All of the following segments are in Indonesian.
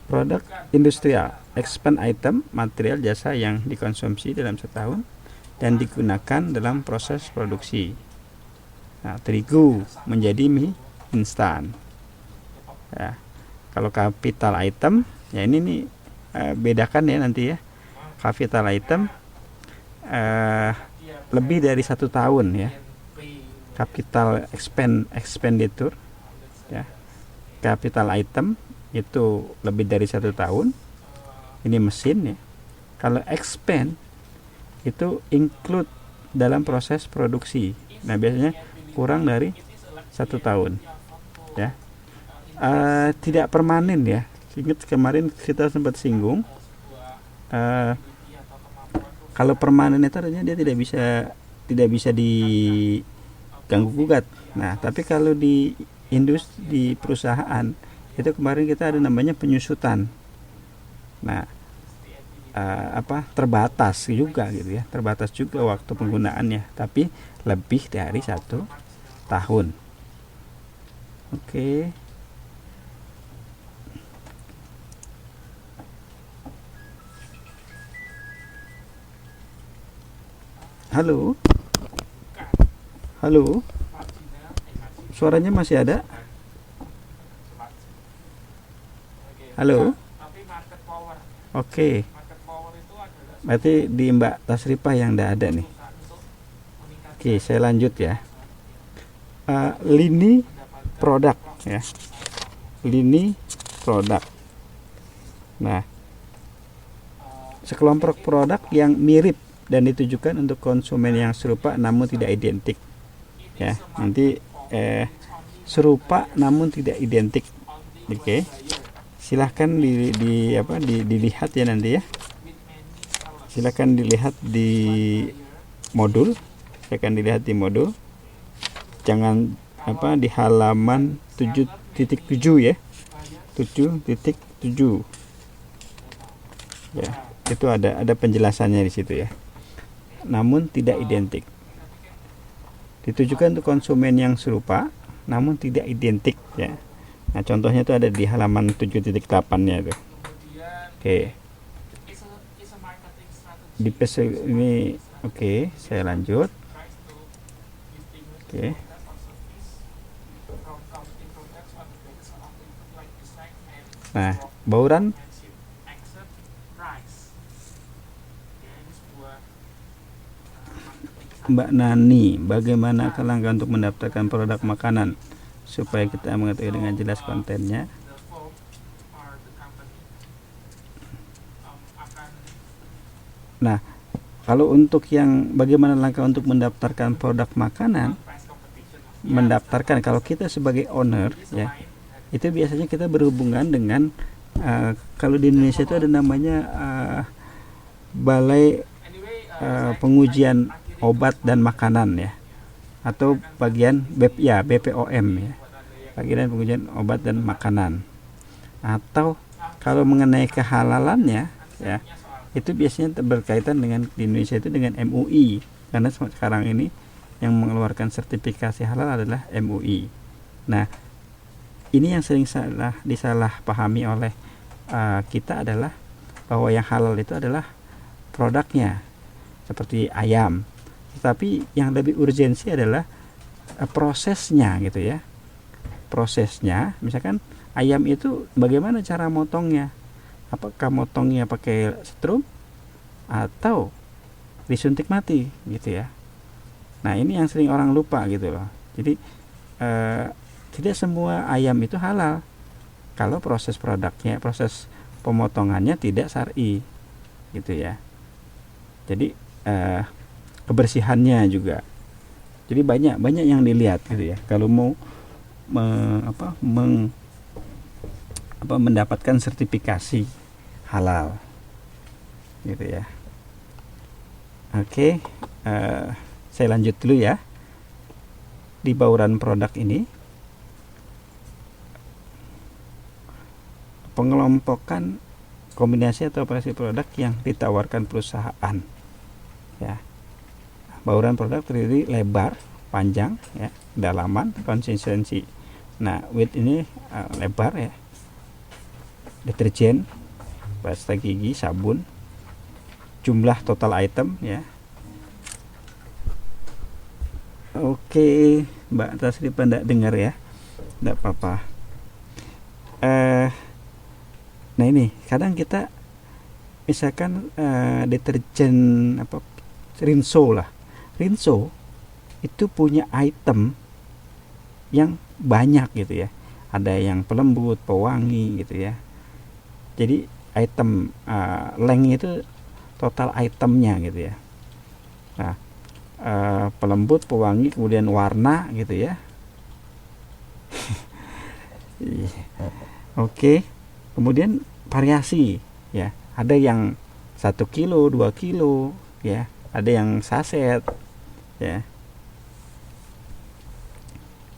Produk industrial, expand item, material jasa yang dikonsumsi dalam setahun dan digunakan dalam proses produksi. Nah, terigu menjadi mie instan. Ya. Kalau capital item, ya ini nih bedakan ya nanti ya. Capital item lebih dari 1 tahun ya. Capital expenditure ya. Capital item itu lebih dari 1 tahun. Ini mesin ya. Kalau expand itu include dalam proses produksi. Nah, biasanya kurang dari 1 tahun ya. Tidak permanen ya. Ingat kemarin kita sempat singgung, kalau permanen itu artinya dia tidak bisa diganggu gugat. Nah, tapi kalau di industri, di perusahaan itu kemarin kita ada namanya penyusutan. Nah, terbatas juga gitu ya, terbatas juga waktu penggunaannya, tapi lebih dari 1 tahun. Oke. Halo, halo, suaranya masih ada? Halo, oke. Berarti di Mbak Tasripah yang tidak ada nih. Oke, saya lanjut ya. Lini produk ya, lini produk. Nah, sekelompok produk yang mirip dan ditujukan untuk konsumen yang serupa namun tidak identik ya. Nanti serupa namun tidak identik. Oke, silahkan dilihat ya nanti ya. Silahkan dilihat di modul. Jangan di halaman 7.7 ya. 7.7 ya, itu ada penjelasannya di situ ya. Namun tidak identik, ditujukan untuk konsumen yang serupa namun tidak identik ya. Nah, contohnya itu ada di halaman 7.8-nya itu. Oke. Di page ini oke, saya lanjut. Oke. Nah, bauran Mbak Nani, bagaimana langkah untuk mendaftarkan produk makanan supaya kita mengetahui dengan jelas kontennya? Nah, kalau untuk yang bagaimana langkah untuk mendaftarkan produk makanan, kalau kita sebagai owner ya, itu biasanya kita berhubungan dengan kalau di Indonesia itu ada namanya Balai Pengujian Obat dan Makanan ya, atau bagian BPOM ya, bagian pengujian obat dan makanan. Atau kalau mengenai kehalalannya ya, itu biasanya berkaitan dengan di Indonesia itu dengan MUI, karena sekarang ini yang mengeluarkan sertifikasi halal adalah MUI. Nah, ini yang sering disalahpahami oleh kita adalah bahwa yang halal itu adalah produknya seperti ayam, tetapi yang lebih urgensi adalah prosesnya gitu ya. Prosesnya, misalkan ayam itu bagaimana cara motongnya? Apakah motongnya pakai setrum atau disuntik mati gitu ya. Nah, ini yang sering orang lupa gitu loh. Jadi tidak semua ayam itu halal kalau proses produknya, proses pemotongannya tidak syar'i gitu ya. Jadi kebersihannya juga. Jadi banyak yang dilihat gitu ya. Kalau mau mendapatkan sertifikasi halal gitu ya. Oke, saya lanjut dulu ya. Di bauran produk ini, pengelompokan kombinasi atau operasi produk yang ditawarkan perusahaan ya. Bauran produk terdiri lebar, panjang ya, dalaman, konsistensi. Nah, width ini lebar ya, deterjen, pasta gigi, sabun, jumlah total item ya. Oke, Mbak Tasripa enggak dengar ya? Enggak apa-apa. Nah ini kadang kita misalkan deterjen apa, Rinso lah. Rinso itu punya item yang banyak gitu ya. Ada yang pelembut, pewangi gitu ya. Jadi item leng itu total itemnya gitu ya. Nah, pelembut, pewangi, kemudian warna gitu ya. Oke. Kemudian variasi ya. Ada yang 1 kilo, 2 kilo ya. Ada yang saset ya.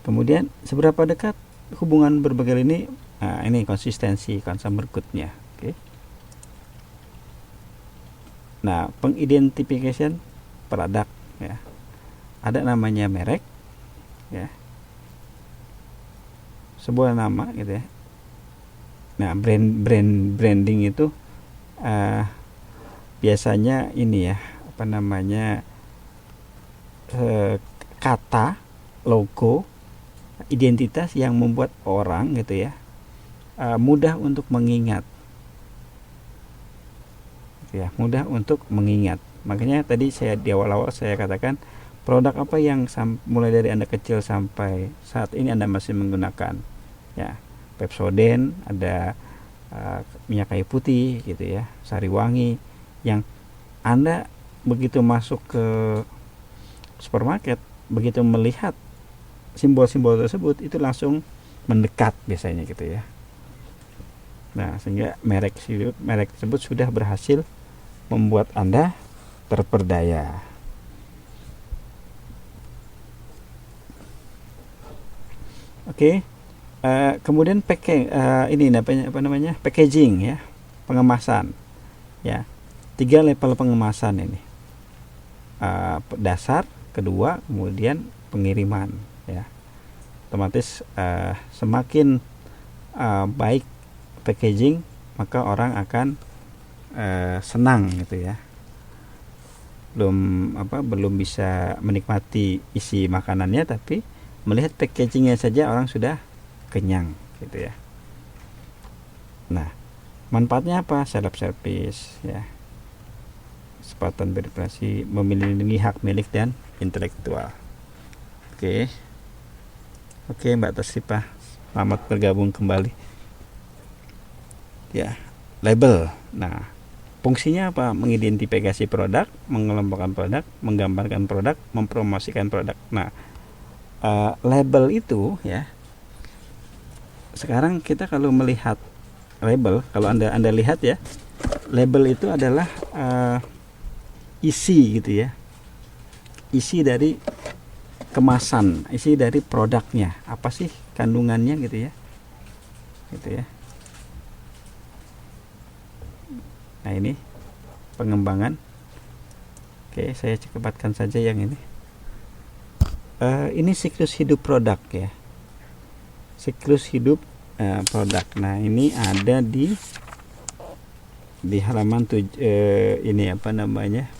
Kemudian seberapa dekat hubungan berbagai ini? Ini konsistensi consumer good-nya. Oke. Nah, pengidentification produk ya. Ada namanya merek ya. Sebuah nama gitu ya. Nah, branding itu biasanya ini ya, apa namanya, kata, logo, identitas yang membuat orang gitu ya mudah untuk mengingat gitu ya, mudah untuk mengingat. Makanya tadi saya di awal-awal saya katakan produk apa yang mulai dari Anda kecil sampai saat ini Anda masih menggunakan ya. Pepsodent, ada minyak kayu putih gitu ya, sari wangi, yang Anda begitu masuk ke supermarket, begitu melihat simbol-simbol tersebut itu langsung mendekat biasanya gitu ya. Nah, sehingga merek tersebut sudah berhasil membuat Anda terperdaya. Oke. Kemudian ini apa namanya? Packaging ya, pengemasan. Ya. 3 level pengemasan ini. Dasar, kedua, kemudian pengiriman ya. Otomatis semakin baik packaging, maka orang akan senang gitu ya. Belum bisa menikmati isi makanannya, tapi melihat packagingnya saja orang sudah kenyang gitu ya. Nah, manfaatnya apa? Self service ya, kesempatan beroperasi, memiliki hak milik dan intelektual. Oke, Mbak Tasripa, selamat bergabung kembali. Ya, label. Nah, fungsinya apa? Mengidentifikasi produk, mengelompokkan produk, menggambarkan produk, mempromosikan produk. Nah, label itu ya. Sekarang kita kalau melihat label, kalau Anda lihat ya, label itu adalah isi gitu ya. Isi dari kemasan, isi dari produknya. Apa sih kandungannya gitu ya. Gitu ya. Nah, ini pengembangan. Oke, saya cepatkan saja yang ini. Ini siklus hidup produk ya. Siklus hidup produk. Nah, ini ada di halaman ini apa namanya?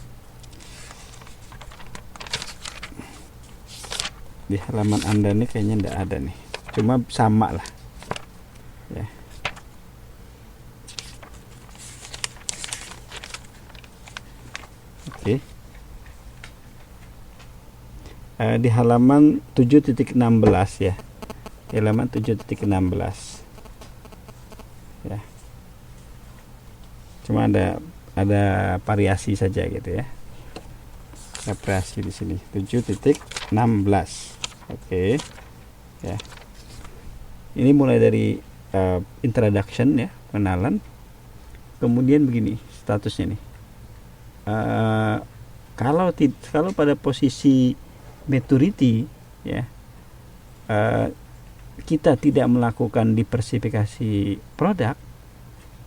Di halaman Anda nih kayaknya enggak ada nih. Cuma sama lah. Ya. Oke. Di halaman 7.16 ya. Di halaman 7.16 ya. Cuma ada variasi saja gitu ya. Variasi di sini 7.16. Oke. Ya. Ini mulai dari introduction ya, pengenalan. Kemudian begini statusnya nih. Kalau pada posisi maturity ya, kita tidak melakukan diversifikasi produk,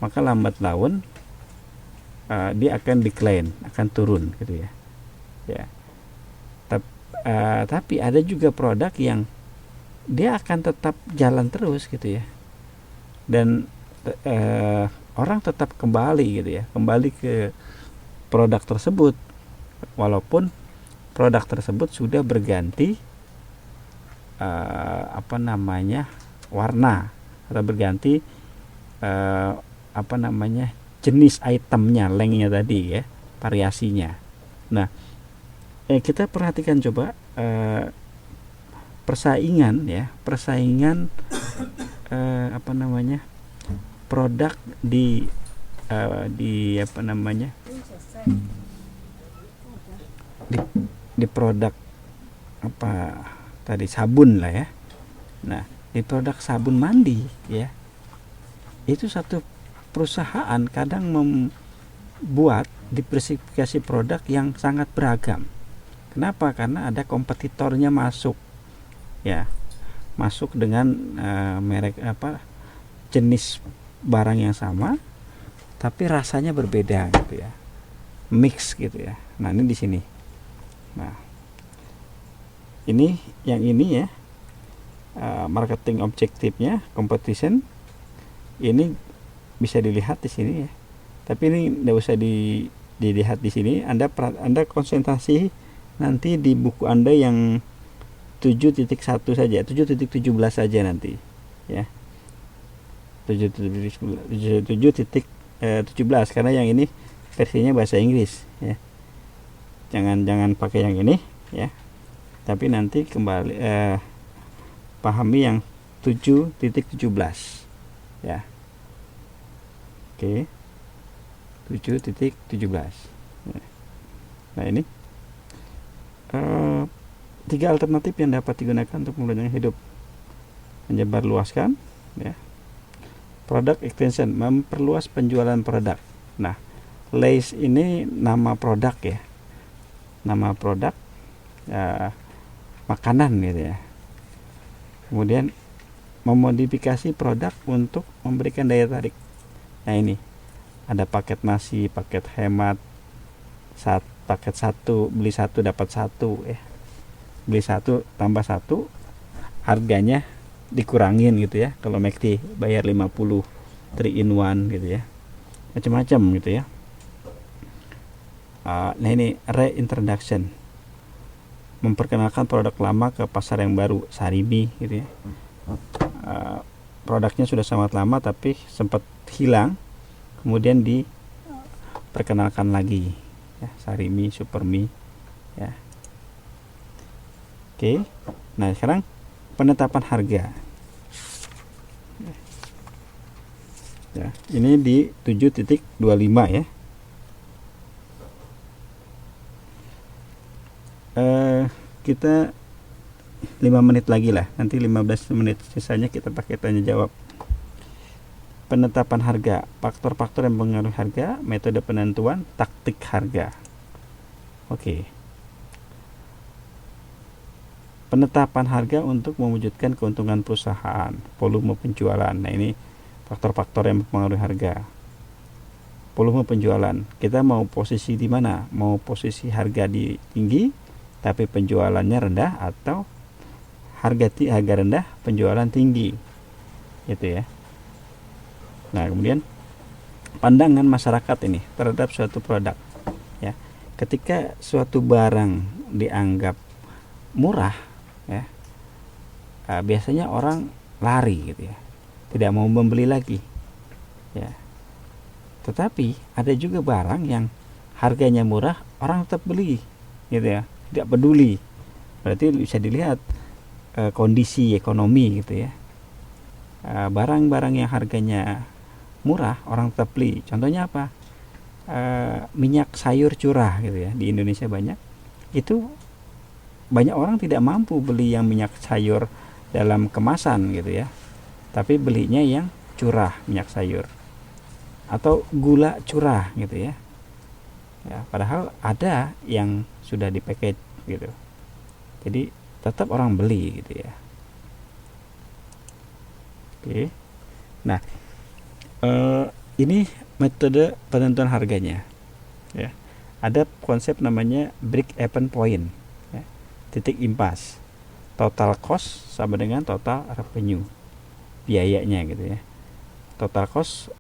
maka lambat laun dia akan decline, akan turun gitu ya. Ya. Tapi ada juga produk yang dia akan tetap jalan terus gitu ya. Dan orang tetap kembali gitu ya, kembali ke produk tersebut walaupun produk tersebut sudah berganti warna atau berganti jenis itemnya, lengnya tadi ya, variasinya. Nah, kita perhatikan coba persaingan produk di produk sabun lah ya. Nah, di produk sabun mandi ya, itu satu perusahaan kadang membuat diversifikasi produk yang sangat beragam. Kenapa? Karena ada kompetitornya masuk ya, masuk dengan merek jenis barang yang sama tapi rasanya berbeda gitu ya, mix gitu ya. Nah, ini di sini. Nah, ini yang ini ya, marketing objektifnya competition ini bisa dilihat di sini ya. Tapi ini tidak usah dilihat di sini. Anda konsentrasi nanti di buku Anda yang 7.1 saja, 7.17 saja nanti ya. 7.17 karena yang ini versinya bahasa Inggris ya. Jangan pakai yang ini ya. Tapi nanti kembali pahami yang 7.17 ya. Oke. 7.17. Nah, ini 3 alternatif yang dapat digunakan untuk melanjutkan hidup: menyebar luaskan ya, product extension, memperluas penjualan produk. Nah, Lay's ini nama produk ya, nama produk makanan gitu ya. Kemudian memodifikasi produk untuk memberikan daya tarik. Nah, ini ada paket nasi, paket hemat, paket 1 beli 1 dapat 1 ya. Beli 1 tambah 1 harganya dikurangin gitu ya. Kalau McD bayar 50 3 in 1 gitu ya. Macam-macam gitu ya. Nah, ini reintroduction, memperkenalkan produk lama ke pasar yang baru, Sarimi gitu ya. Produknya sudah sangat lama tapi sempat hilang, kemudian diperkenalkan lagi ya, Sarimi, Supermi ya. Oke. Nah, sekarang penetapan harga ya, ini di 7.25 ya. Kita 5 menit lagi lah, nanti 15 menit sisanya kita pakai tanya jawab. Penetapan harga, faktor-faktor yang mempengaruhi harga, metode penentuan, taktik harga. Oke. Penetapan harga untuk mewujudkan keuntungan perusahaan, volume penjualan. Nah, ini faktor-faktor yang mempengaruhi harga. Volume penjualan, kita mau posisi di mana? Mau posisi harga di tinggi tapi penjualannya rendah, atau harga rendah penjualan tinggi gitu ya. Nah, kemudian pandangan masyarakat ini terhadap suatu produk ya. Ketika suatu barang dianggap murah ya, biasanya orang lari gitu ya, tidak mau membeli lagi ya. Tetapi ada juga barang yang harganya murah, orang tetap beli gitu ya, tidak peduli. Berarti bisa dilihat kondisi ekonomi gitu ya. Barang-barang yang harganya murah orang tetap beli. Contohnya apa? Minyak sayur curah gitu ya, di Indonesia banyak. Itu banyak orang tidak mampu beli yang minyak sayur dalam kemasan gitu ya, tapi belinya yang curah, minyak sayur, atau gula curah gitu ya. Padahal ada yang sudah di package gitu, jadi tetap orang beli gitu ya. Oke. Nah, ini metode penentuan harganya ya. Ada konsep namanya break even point ya, titik impas. Total cost sama dengan total revenue, biayanya gitu ya. total cost